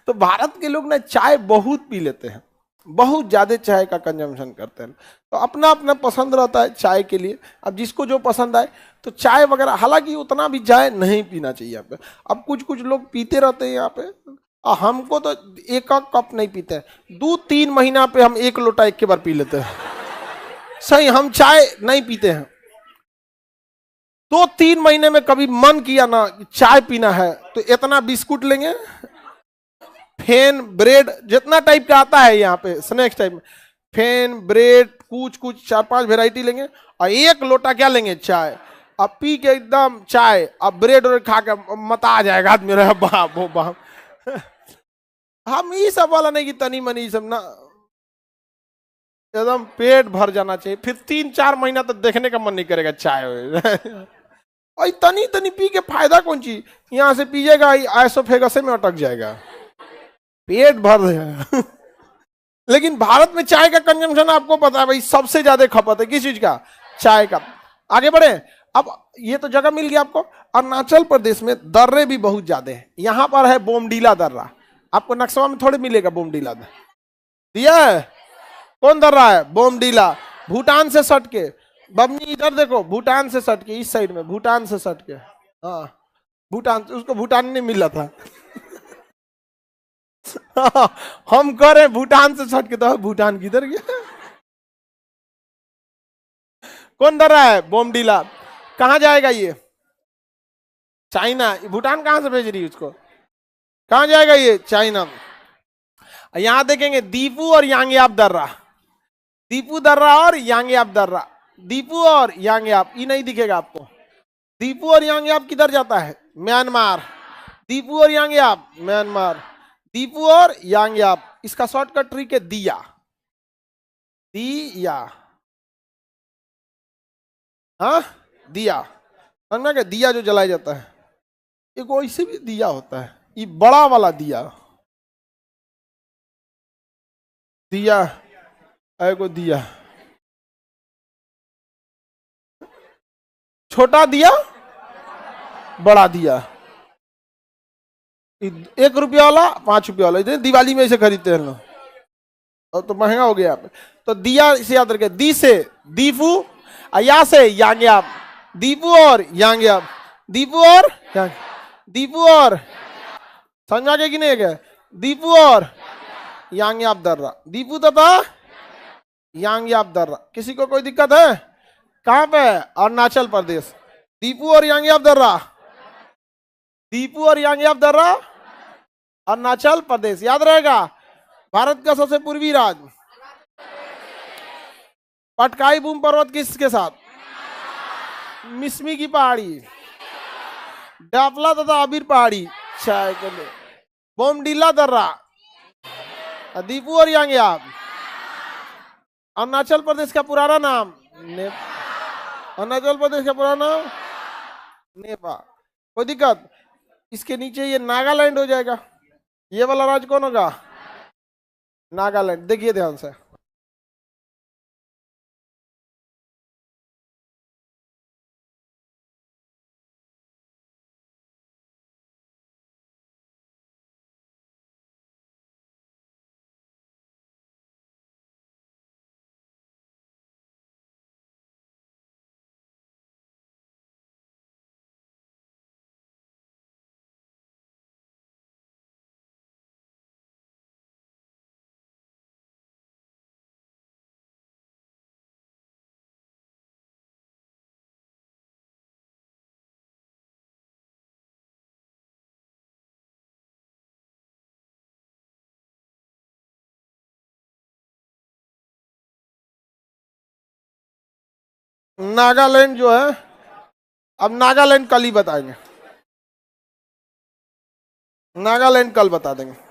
तो भारत के लोग ना चाय बहुत पी लेते हैं, बहुत ज्यादा चाय का कंजम्पशन करते हैं। तो अपना अपना पसंद रहता है चाय के लिए, अब जिसको जो पसंद आए तो चाय वगैरह, हालांकि उतना भी चाय नहीं पीना चाहिए यहाँ पे। अब कुछ कुछ लोग पीते रहते हैं यहाँ पे, हमको तो एक कप नहीं पीते, 2-3 महीना पे हम 1 लोटा एक के बार पी लेते हैं। सही, हम चाय नहीं पीते हैं। 2-3 महीने में कभी मन किया ना चाय पीना है तो इतना बिस्कुट लेंगे, फेन ब्रेड जितना टाइप का आता है यहाँ पे स्नैक्स टाइप में, फेन ब्रेड कुछ कुछ 4-5 वेराइटी लेंगे, और 1 लोटा क्या लेंगे चाय, अब पी के एकदम चाय, अब ब्रेड और खा के मता आ जाएगा आदमी। बाप हो बाप। हम ये सब वाला नहीं कि तनी मनी सब ना, एकदम पेट भर जाना चाहिए, फिर 3-4 महीना तक देखने का मन नहीं करेगा चाय। और तनी तनी पी के फायदा कौन चीज, यहाँ से पीजिएगा आइसोफेगस में अटक जाएगा, पेट भर जाएगा। लेकिन भारत में चाय का कंजम्पशन आपको पता है भाई, सबसे ज्यादा खपत है किस चीज का, चाय का। आगे बढ़े, अब ये तो जगह मिल गया आपको। अरुणाचल प्रदेश में दर्रे भी बहुत ज्यादा है, यहाँ पर है बोमडीला दर्रा, आपको नक्शा में थोड़े मिलेगा बोमडीला दिया है, कौन दर्रा है, बोमडीला, भूटान से सट के। बमनी इधर देखो, भूटान से सट के, इस साइड में भूटान से सट के, हाँ भूटान, उसको भूटान नहीं मिला था। हम कह रहे भूटान से सट के, तो भूटान किधर गया। कौन दर्रा है, बोमडीला। कहां जाएगा ये, चाइना। भूटान कहां से भेज रही है उसको, कहां जाएगा ये, चाइना। यहां देखेंगे दीपू और यांगयाप दर्रा, दीपू दर्रा और यांगयाप दर्रा, दीपू और यांगयाप, ये नहीं दिखेगा आपको। दीपू और यांगयाप किधर जाता है, म्यांमार। दीपू और यांगयाप म्यांमार, दीपू और यांगयाप। इसका शॉर्टकट ट्रिक है दिया, दिया, हाँ दिया, समझना क्या, दिया जो जलाया जाता है, एक वैसे भी दिया होता है, ये बड़ा वाला दिया, दिया एगो दिया, छोटा दिया बड़ा दिया, 1 रुपया वाला 5 रुपया वाला, इतने दिवाली में इसे खरीदते हैं लोग, और तो महंगा हो गया। तो दिया इसे याद रखे, दी से दीपू, या से यांगयाप, दीपू और यांगयाप, दीपू और दीपू और, समझा के कि नहीं है, दीपू और यांगयाप दर्रा, दीपू तथा यांगयाप दर्रा। किसी को कोई दिक्कत है, कहां पे, अरुणाचल प्रदेश। दीपू और यांग्याप दर्रा, दीपू और यांग्याप दर्रा अरुणाचल प्रदेश, याद रहेगा। भारत का सबसे पूर्वी राज्य, पटकाई बूम पर्वत किसके साथ, मिसमी की पहाड़ी, डापला तथा आबिर पहाड़ी, बोमडीला दर्रा, दीपू और यांग्याप। अरुणाचल प्रदेश का पुराना नाम अरुणाचल प्रदेश का पुराना नाम नेपाल। कोई दिक्कत, इसके नीचे ये नागालैंड हो जाएगा। ये वाला राज्य कौन होगा, नागालैंड। देखिए ध्यान से, नागालैंड जो है, अब नागालैंड कल ही बताएंगे, नागालैंड कल बता देंगे।